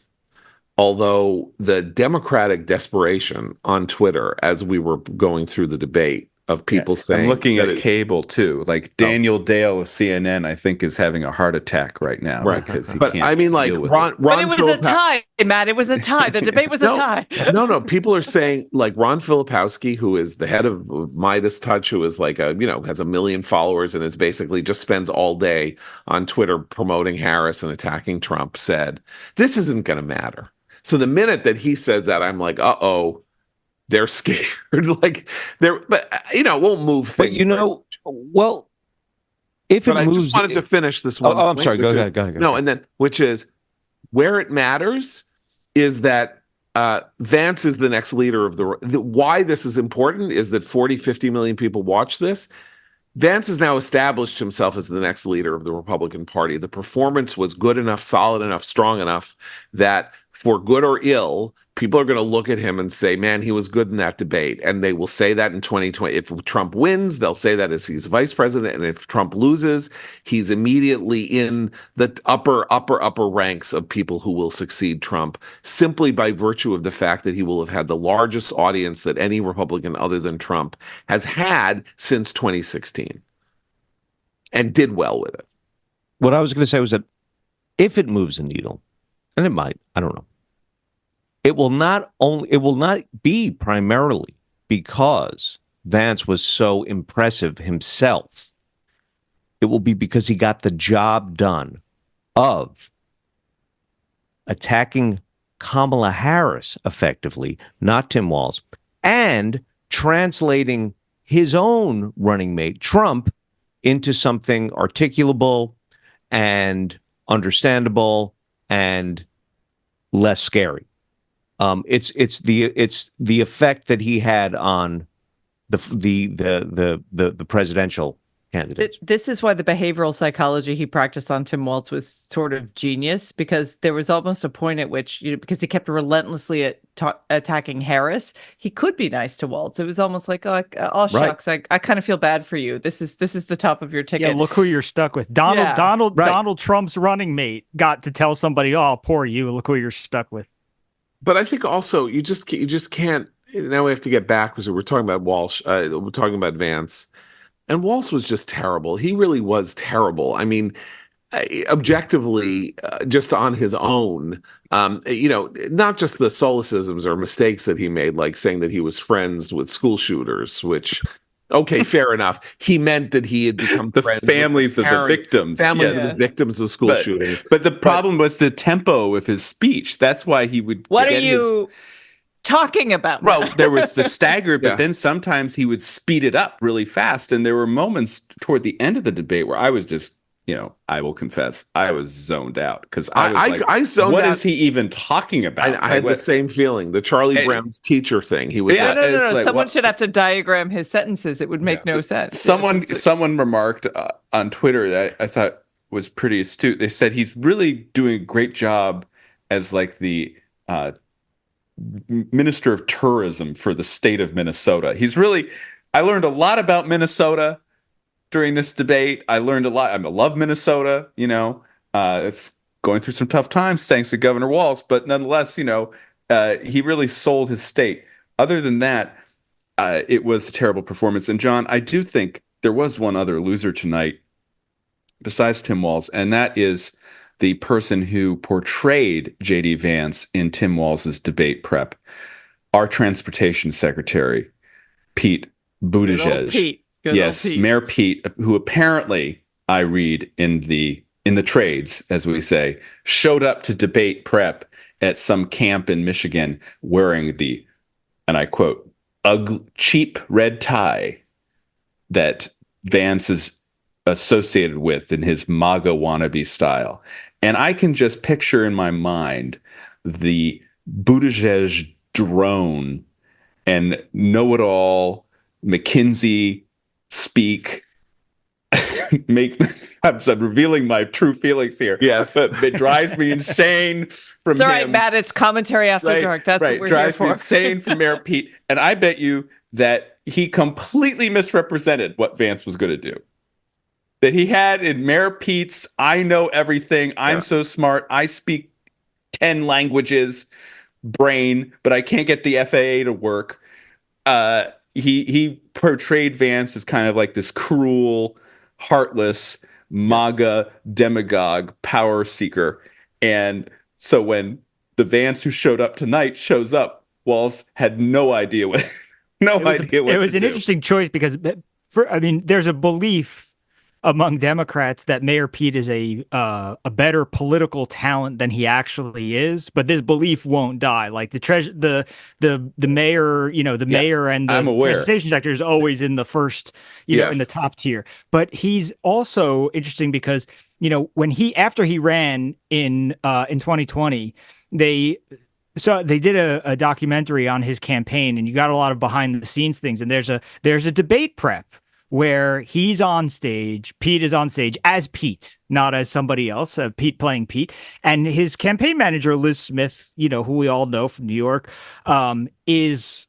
[SPEAKER 1] although the Democratic desperation on Twitter as we were going through the debate of people saying,
[SPEAKER 2] I'm looking at cable too. Like Daniel Dale of CNN, I think, is having a heart attack right now because he can't.
[SPEAKER 1] I mean, like Ron
[SPEAKER 3] but it was a tie, Matt. It was a tie. The debate was a tie.
[SPEAKER 1] No. People are saying, like, Ron Filipowski, who is the head of Midas Touch, who is like has 1 million followers and is basically just spends all day on Twitter promoting Harris and attacking Trump, said this isn't going to matter. So the minute that he says that, I'm like, they're scared, but it won't move things.
[SPEAKER 5] But well, If it
[SPEAKER 1] but
[SPEAKER 5] moves,
[SPEAKER 1] I just wanted to finish this one.
[SPEAKER 5] I'm sorry. Go ahead.
[SPEAKER 1] No, and then which is where it matters is that Vance is the next leader of why this is important is that 40, 50 million people watch this. Vance has now established himself as the next leader of the Republican Party. The performance was good enough, solid enough, strong enough that for good or ill, people are going to look at him and say, man, he was good in that debate. And they will say that in 2020. If Trump wins, they'll say that as he's vice president. And if Trump loses, he's immediately in the upper ranks of people who will succeed Trump simply by virtue of the fact that he will have had the largest audience that any Republican other than Trump has had since 2016 and did well with it.
[SPEAKER 5] What I was going to say was that if it moves the needle, and it might, I don't know, it will not be primarily because Vance was so impressive himself. It will be because he got the job done of attacking Kamala Harris effectively, not Tim Walz, and translating his own running mate, Trump, into something articulable and understandable and less scary. It's the effect that he had on the presidential candidates.
[SPEAKER 3] This is why the behavioral psychology he practiced on Tim Walz was sort of genius, because there was almost a point at which, because he kept relentlessly attacking Harris, he could be nice to Walz. It was almost like, oh shucks, right. I kind of feel bad for you. This is the top of your ticket.
[SPEAKER 4] Yeah, look who you're stuck with. Donald Trump's running mate got to tell somebody, oh, poor you. Look who you're stuck with.
[SPEAKER 1] But I think also you just can't. Now we have to get back because we're talking about Walsh. We're talking about Vance. And Walz was just terrible. He really was terrible. I mean, objectively, just on his own, not just the solecisms or mistakes that he made, like saying that he was friends with school shooters, which, okay, fair enough. He meant that he had become
[SPEAKER 2] the
[SPEAKER 1] friends
[SPEAKER 2] families
[SPEAKER 1] with
[SPEAKER 2] of the victims.
[SPEAKER 1] Families of the victims of school shootings.
[SPEAKER 2] But the problem was the tempo of his speech. That's why he would.
[SPEAKER 3] What are you talking about?
[SPEAKER 2] Well, there was the stagger, but then sometimes he would speed it up really fast. And there were moments toward the end of the debate where I was just, I will confess, I was zoned out because I zoned out. What is he even talking about?
[SPEAKER 1] I had the same feeling. The Charlie Brown's teacher thing. He was
[SPEAKER 3] no. Like, someone should have to diagram his sentences. It would make no sense.
[SPEAKER 2] Someone remarked on Twitter that I thought was pretty astute. They said he's really doing a great job as like the Minister of Tourism for the state of Minnesota. I learned a lot about Minnesota during this debate. I learned a lot. I love Minnesota, it's going through some tough times thanks to Governor Walz, but nonetheless, he really sold his state. Other than that, it was a terrible performance. And John, I do think there was one other loser tonight besides Tim Walz, and that is the person who portrayed J.D. Vance in Tim Walz's debate prep, our transportation secretary, Pete Buttigieg. Yes, Mayor Pete, who apparently, I read in the trades, as we say, showed up to debate prep at some camp in Michigan wearing the, and I quote, cheap red tie that Vance is associated with in his MAGA wannabe style. And I can just picture in my mind the Buttigieg drone and know-it-all McKinsey speak. I'm revealing my true feelings here.
[SPEAKER 1] Yes.
[SPEAKER 2] It drives me insane from
[SPEAKER 3] It's all right, Matt. It's commentary after dark. That's what we're here for.
[SPEAKER 2] Drives me insane from Mayor Pete. And I bet you that he completely misrepresented what Vance was going to do. That he had in Mayor Pete's, I know everything, I'm so smart, I speak 10 languages, brain, but I can't get the FAA to work. He portrayed Vance as kind of like this cruel, heartless, MAGA demagogue, power seeker. And so when the Vance who showed up tonight shows up, Walz had no idea what
[SPEAKER 4] It was an interesting choice because, there's a belief among Democrats that Mayor Pete is a better political talent than he actually is, but this belief won't die. Like the mayor, the mayor and the transportation sector is always in the first, in the top tier. But he's also interesting because when after he ran in 2020, they did a documentary on his campaign, and you got a lot of behind the scenes things. And there's a debate prep where he's on stage, Pete is on stage as Pete, not as somebody else, Pete playing Pete. And his campaign manager, Liz Smith, who we all know from New York, is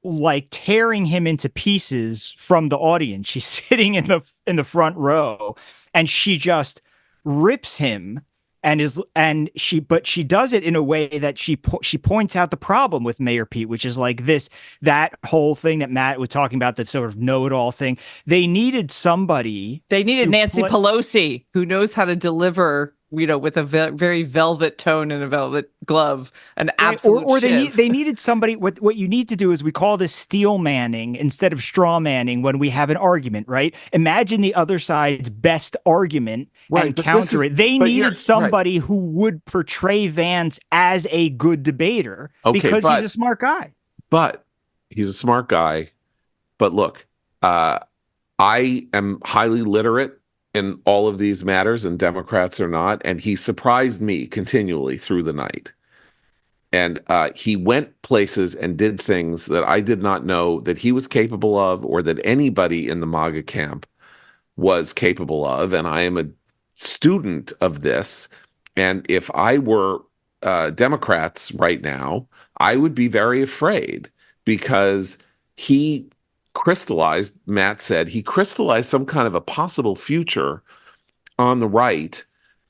[SPEAKER 4] like tearing him into pieces from the audience. She's sitting in the front row, and she just rips him. But she does it in a way that she points out the problem with Mayor Pete, which is like that whole thing that Matt was talking about, that sort of know-it-all thing. They needed Nancy
[SPEAKER 3] Pelosi, who knows how to deliver, with a very velvet tone and a velvet glove, an absolute
[SPEAKER 4] or they needed somebody. What you need to do is, we call this steel manning instead of straw manning when we have an argument, right? Imagine the other side's best argument and counter it. They needed somebody who would portray Vance as a good debater because he's a smart guy.
[SPEAKER 1] But he's a smart guy. But look, I am highly literate in all of these matters, and Democrats are not. And he surprised me continually through the night. And he went places and did things that I did not know that he was capable of, or that anybody in the MAGA camp was capable of. And I am a student of this. And if I were Democrats right now, I would be very afraid, because Matt said he crystallized some kind of a possible future on the right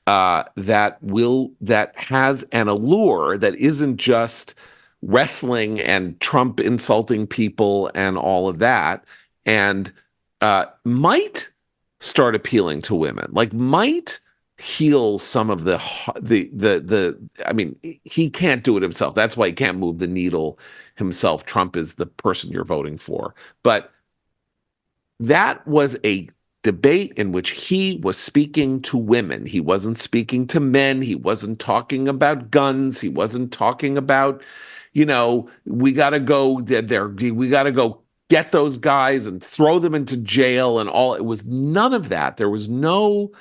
[SPEAKER 1] that has an allure that isn't just wrestling and Trump insulting people and all of that, and might start appealing to women, like might heal some of the I mean, he can't do it himself. That's why he can't move the needle himself. Trump is the person you're voting for. But that was a debate in which he was speaking to women. He wasn't speaking to men. He wasn't talking about guns. He wasn't talking about, we got to go there. We got to go get those guys and throw them into jail and all. It was none of that. There was no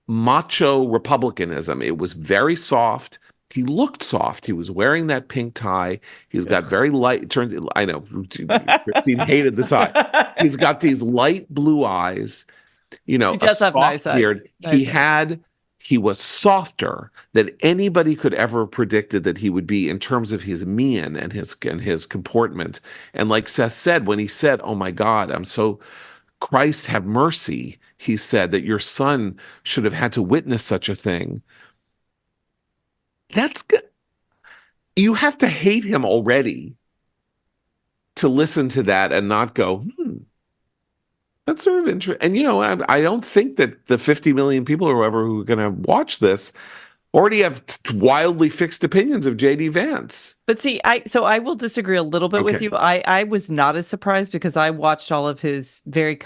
[SPEAKER 1] macho republicanism. It was very soft. He looked soft. He was wearing that pink tie. He's got very light. I know Christine hated the tie. He's got these light blue eyes. He does have nice beard. He was softer than anybody could ever have predicted that he would be in terms of his mien and his comportment. And like Seth said, when he said, "Oh my God, Christ have mercy," he said that your son should have had to witness such a thing. That's good. You have to hate him already to listen to that and not go, that's sort of interesting. And, I don't think that the 50 million people or whoever who are going to watch this already have wildly fixed opinions of J.D. Vance.
[SPEAKER 3] But see, I will disagree a little bit with you. I was not as surprised, because I watched all of his the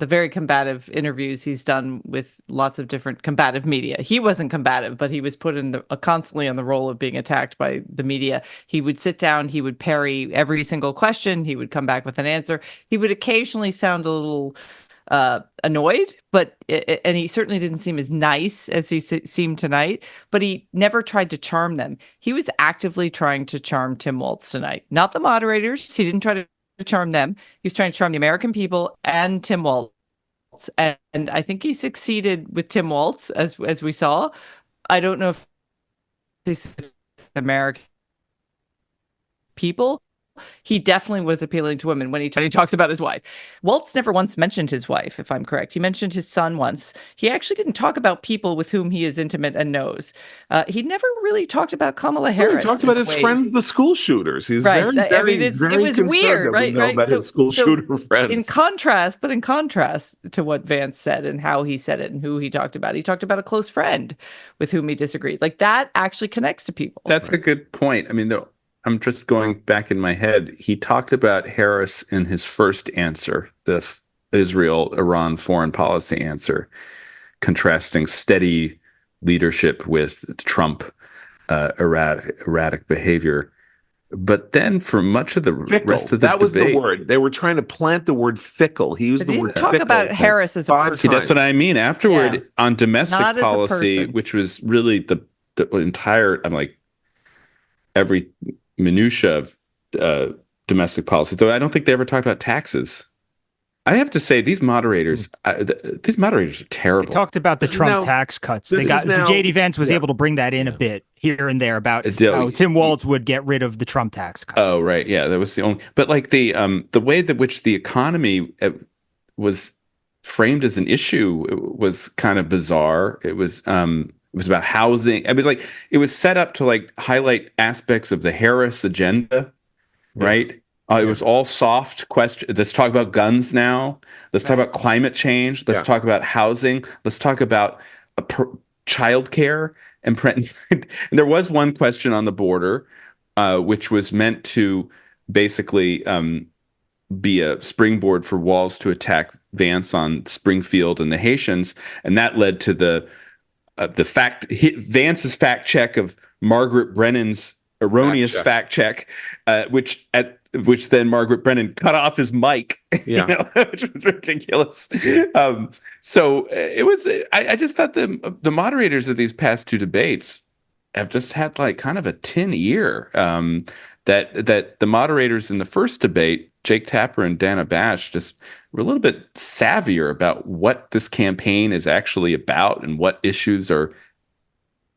[SPEAKER 3] very combative interviews he's done with lots of different combative media. He wasn't combative, but he was put in constantly on the role of being attacked by the media. He would sit down, he would parry every single question, he would come back with an answer. He would occasionally sound a little annoyed, and he certainly didn't seem as nice as he seemed tonight, but he never tried to charm them. He was actively trying to charm Tim Walz tonight, not the moderators. He didn't try to charm them. He was trying to charm the American people and Tim Walz. And I think he succeeded with Tim Walz, as we saw. I don't know if he's American people. He definitely was appealing to women when he talks about his wife. Walz never once mentioned his wife, if I'm correct. He mentioned his son once. He actually didn't talk about people with whom he is intimate and knows. He never really talked about Kamala Harris.
[SPEAKER 1] He talked about his friends, the school shooters. He's very
[SPEAKER 3] it was weird, right?
[SPEAKER 1] About his school shooter friends.
[SPEAKER 3] In contrast to what Vance said and how he said it and who he talked about a close friend with whom he disagreed. Like, that actually connects to people.
[SPEAKER 2] That's a good point. I mean, I'm just going back in my head. He talked about Harris in his first answer, the Israel-Iran foreign policy answer, contrasting steady leadership with Trump erratic behavior. But then for much of the rest of the
[SPEAKER 1] that was
[SPEAKER 2] debate,
[SPEAKER 1] the word. They were trying to plant the word fickle. He used
[SPEAKER 3] They
[SPEAKER 1] the
[SPEAKER 3] didn't
[SPEAKER 1] word
[SPEAKER 3] talk
[SPEAKER 1] fickle
[SPEAKER 3] about Harris as a
[SPEAKER 1] 5
[SPEAKER 3] person.
[SPEAKER 2] See, that's what
[SPEAKER 1] times.
[SPEAKER 2] I mean. Afterward,
[SPEAKER 3] Yeah.
[SPEAKER 2] on domestic
[SPEAKER 3] Not as a
[SPEAKER 2] policy,
[SPEAKER 3] person.
[SPEAKER 2] which was really the entire, I'm like, every minutia of domestic policy, though I don't think they ever talked about taxes. I have to say, these moderators are terrible.
[SPEAKER 4] They talked about the Trump tax cuts. J.D. Vance was able to bring that in a bit here and there about how Tim Walz would get rid of the Trump tax cuts.
[SPEAKER 2] Oh, right. Yeah, that was the only. But like the way that which the economy was framed as an issue was kind of bizarre. It was about housing. It was like it was set up to like highlight aspects of the Harris agenda, right? It was all soft question. Let's talk about guns now. Let's talk about climate change. Let's talk about housing. Let's talk about childcare. And there was one question on the border, which was meant to basically be a springboard for Walz to attack Vance on Springfield and the Haitians, and that led to Vance's fact check of Margaret Brennan's erroneous fact check, which then Margaret Brennan cut off his mic, which was ridiculous. So it was. I just thought the moderators of these past two debates have just had like kind of a tin ear. That the moderators in the first debate, Jake Tapper and Dana Bash, just were a little bit savvier about what this campaign is actually about and what issues are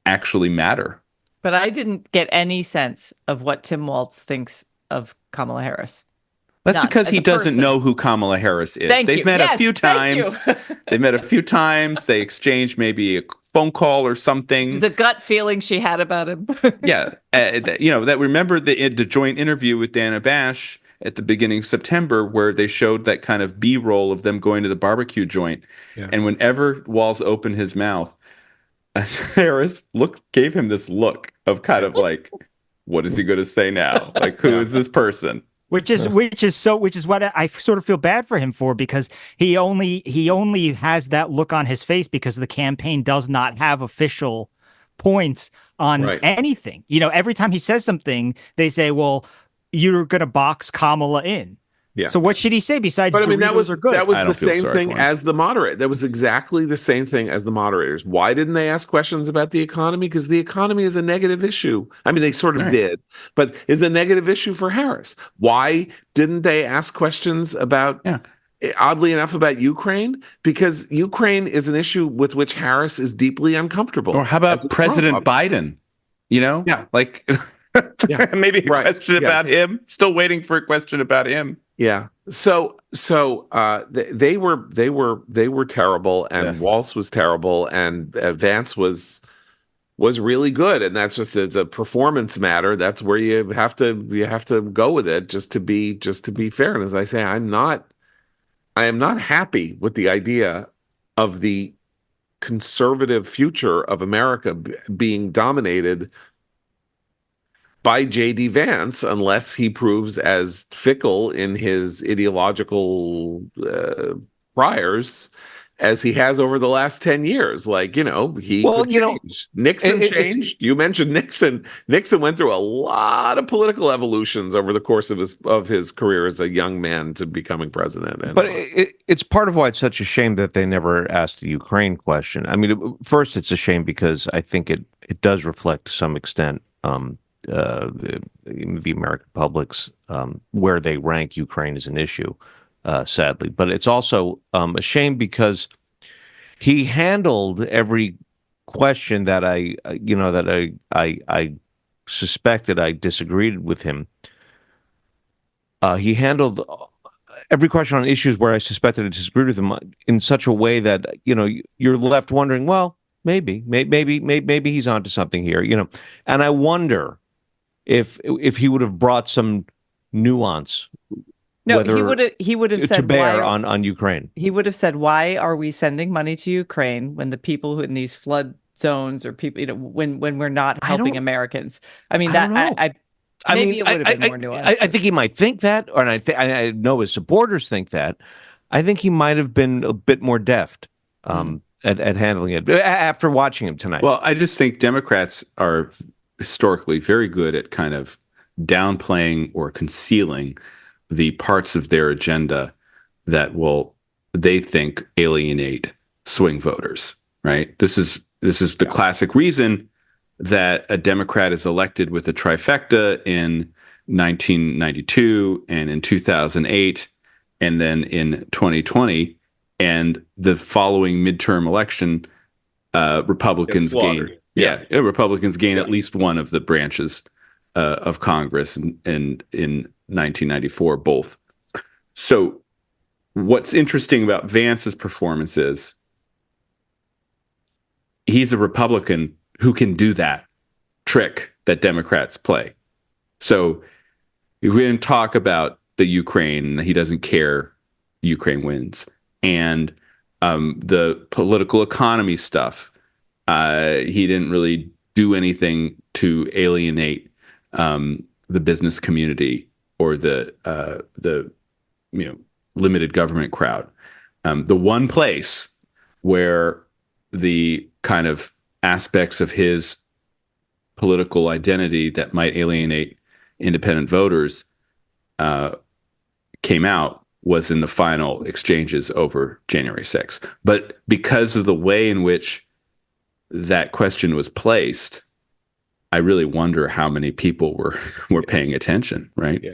[SPEAKER 2] actually matter.
[SPEAKER 3] But I didn't get any sense of what Tim Walz thinks of Kamala Harris.
[SPEAKER 2] That's because he doesn't know who Kamala Harris is. They've met a few times. They've met a few times. They exchanged maybe a phone call or something.
[SPEAKER 3] The gut feeling she had about him.
[SPEAKER 2] Remember the joint interview with Dana Bash at the beginning of September where they showed that kind of B-roll of them going to the barbecue joint. Yeah. And whenever Walz opened his mouth, Harris gave him this look of kind of like, what is he going to say now? Like, who is this person?
[SPEAKER 4] Which is what I sort of feel bad for him for, because he only has that look on his face because the campaign does not have official points on anything. Every time he says something, they say, well, you're going to box Kamala in. Yeah. So what should he say besides Doritos are good?
[SPEAKER 1] That was the same thing as the moderate. That was exactly the same thing as the moderators. Why didn't they ask questions about the economy? Because the economy is a negative issue. I mean, they sort of did, but is a negative issue for Harris. Why didn't they ask questions about, oddly enough, about Ukraine? Because Ukraine is an issue with which Harris is deeply uncomfortable.
[SPEAKER 2] Or how about President Biden? Like maybe a question about him. Still waiting for a question about him.
[SPEAKER 1] Yeah. So they were terrible, and Walz was terrible, and Vance was really good, and that's just it's a performance matter. That's where you have to go with it just to be fair. And as I say, I am not happy with the idea of the conservative future of America being dominated by J.D. Vance, unless he proves as fickle in his ideological priors as he has over the last 10 years. Like, changed. Nixon changed. You mentioned Nixon. Nixon went through a lot of political evolutions over the course of his career as a young man to becoming president.
[SPEAKER 5] But it's part of why it's such a shame that they never asked the Ukraine question. I mean, first, it's a shame because I think it does reflect to some extent the American public's where they rank Ukraine as an issue, sadly. But it's also a shame because he handled every question that I suspected I disagreed with him. He handled every question on issues where I suspected I disagreed with him in such a way that you're left wondering, well, maybe he's onto something here, and I wonder if he would have brought some nuance.
[SPEAKER 3] No, he would have said
[SPEAKER 5] to bear on Ukraine.
[SPEAKER 3] He would have said, "Why are we sending money to Ukraine when the people who in these flood zones or people, when we're not helping Americans?" I mean, it would have been more nuanced.
[SPEAKER 5] I think he might think that, and I know his supporters think that. I think he might have been a bit more deft at handling it after watching him tonight.
[SPEAKER 2] Well, I just think Democrats are historically very good at kind of downplaying or concealing the parts of their agenda that will, they think, alienate swing voters, right? This is the classic reason that a Democrat is elected with a trifecta in 1992 and in 2008 and then in 2020, and the following midterm election, Republicans gain. Republicans gain at least one of the branches of Congress, and in 1994, both. So, what's interesting about Vance's performance is he's a Republican who can do that trick that Democrats play. So, we didn't talk about the Ukraine. He doesn't care. Ukraine wins, and the political economy stuff. He didn't really do anything to alienate the business community or the limited government crowd. The one place where the kind of aspects of his political identity that might alienate independent voters came out was in the final exchanges over January 6th. But because of the way in which that question was placed, I really wonder how many people were paying attention, right?
[SPEAKER 4] Yeah.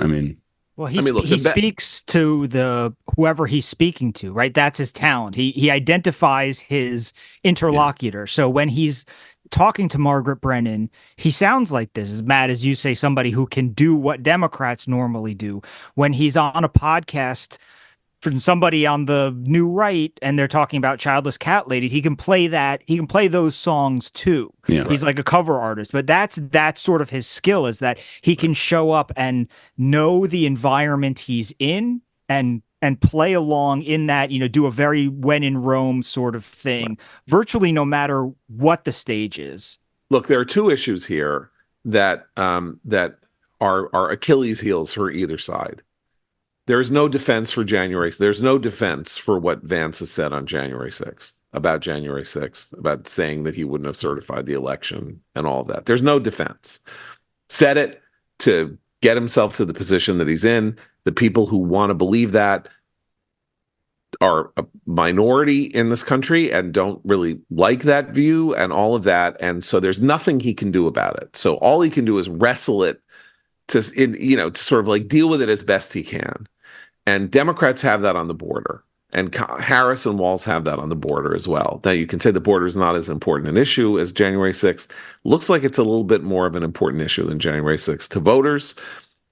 [SPEAKER 4] Well, he speaks to whoever he's speaking to, right? That's his talent. He identifies his interlocutor. Yeah. So when he's talking to Margaret Brennan, he sounds like this, as Matt, as you say, somebody who can do what Democrats normally do. When he's on a podcast from somebody on the new right and they're talking about childless cat ladies, he can play that. He can play those songs too. Yeah, he's like a cover artist, but that's sort of his skill, is that he can show up and know the environment he's in and play along in that, do a very when in Rome sort of thing, virtually no matter what the stage is.
[SPEAKER 1] Look, there are two issues here that are Achilles heels for either side. There's no defense for January. There's no defense for what Vance has said on January 6th, about January 6th, about saying that he wouldn't have certified the election and all of that. There's no defense. Said it to get himself to the position that he's in. The people who want to believe that are a minority in this country and don't really like that view and all of that. And so there's nothing he can do about it. So all he can do is wrestle it to sort of like deal with it as best he can. And Democrats have that on the border. And Harris and Walz have that on the border as well. Now, you can say the border is not as important an issue as January 6th. Looks like it's a little bit more of an important issue than January 6th to voters.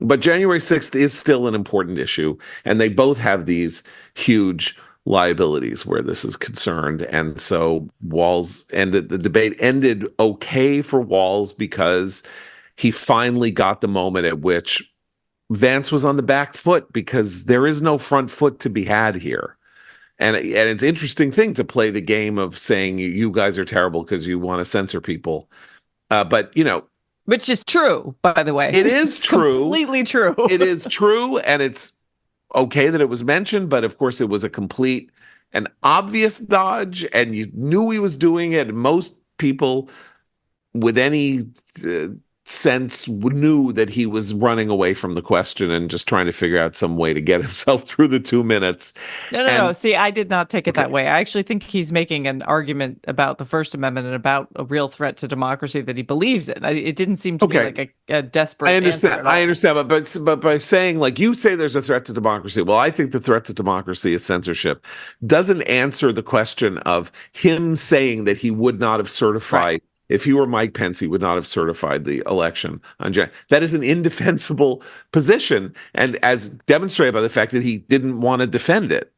[SPEAKER 1] But January 6th is still an important issue. And they both have these huge liabilities where this is concerned. And so the debate ended okay for Walz because he finally got the moment at which Vance was on the back foot, because there is no front foot to be had here. And it's an interesting thing to play the game of saying you guys are terrible because you want to censor people. But,
[SPEAKER 3] which is true, by the way.
[SPEAKER 1] It is true.
[SPEAKER 3] Completely true.
[SPEAKER 1] It is true. And it's okay that it was mentioned. But of course, it was a complete and obvious dodge. And you knew he was doing it. Most people with any sense knew that he was running away from the question and just trying to figure out some way to get himself through the 2 minutes.
[SPEAKER 3] No. See, I did not take it that way. I actually think he's making an argument about the First Amendment and about a real threat to democracy that he believes in. It didn't seem to be like a desperate answer.
[SPEAKER 1] I understand. But by saying, like, you say there's a threat to democracy. Well, I think the threat to democracy is censorship. Doesn't answer the question of him saying that he would not have certified. Right. If he were Mike Pence, he would not have certified the election on January. That is an indefensible position, and as demonstrated by the fact that he didn't want to defend it.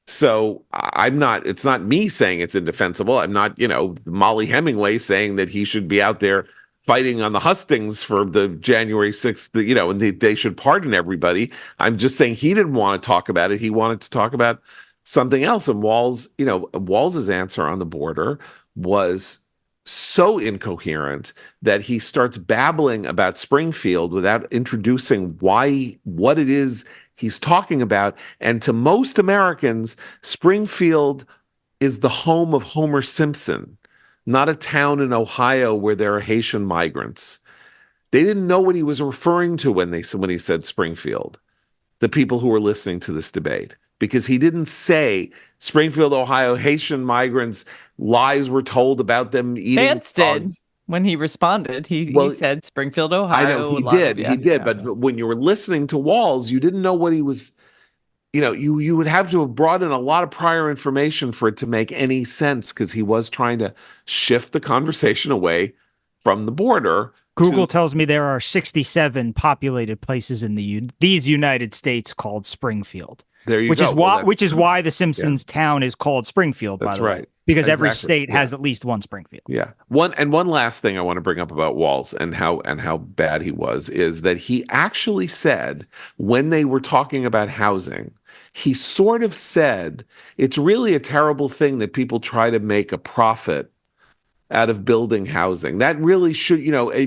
[SPEAKER 1] So it's not me saying it's indefensible. I'm not, Molly Hemingway saying that he should be out there fighting on the hustings for the January 6th, and they should pardon everybody. I'm just saying he didn't want to talk about it. He wanted to talk about something else. And Walz's answer on the border was so incoherent that he starts babbling about Springfield without introducing what it is he's talking about. And to most Americans, Springfield is the home of Homer Simpson, not a town in Ohio where there are Haitian migrants. They didn't know what he was referring to when he said Springfield, the people who were listening to this debate, because he didn't say Springfield, Ohio, Haitian migrants, lies were told about them eating
[SPEAKER 3] Vance did. When he responded, he said Springfield, Ohio.
[SPEAKER 1] I know he did. But when you were listening to Walz, you didn't know what he was, you would have to have brought in a lot of prior information for it to make any sense, because he was trying to shift the conversation away from the border.
[SPEAKER 4] Google tells me there are 67 populated places in these United States called Springfield.
[SPEAKER 1] There you
[SPEAKER 4] which
[SPEAKER 1] go.
[SPEAKER 4] Which is why the Simpsons town is called Springfield, by the way.
[SPEAKER 1] Right.
[SPEAKER 4] Because every state has at least one Springfield.
[SPEAKER 1] Yeah. One last thing I want to bring up about Walz and how bad he was is that he actually said, when they were talking about housing, he sort of said, it's really a terrible thing that people try to make a profit out of building housing. That really should,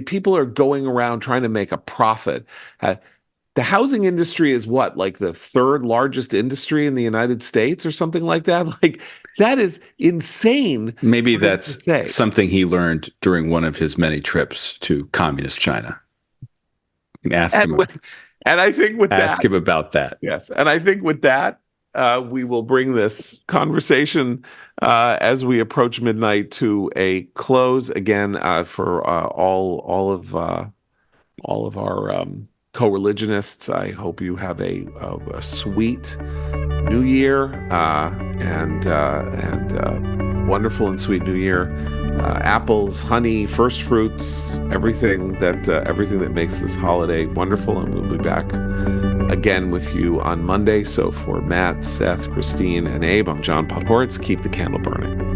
[SPEAKER 1] people are going around trying to make a profit. The housing industry is what, like the third largest industry in the United States or something like that? Like, that is insane.
[SPEAKER 2] Maybe that's something he learned during one of his many trips to communist China. And ask him about that.
[SPEAKER 1] Yes. And I think with that, we will bring this conversation as we approach midnight to a close again for all of our co-religionists. I hope you have a sweet New Year and wonderful and sweet New Year. Apples, honey, first fruits, everything that makes this holiday wonderful. And we'll be back again with you on Monday. So for Matt, Seth, Christine, and Abe, I'm John Podhoretz. Keep the candle burning.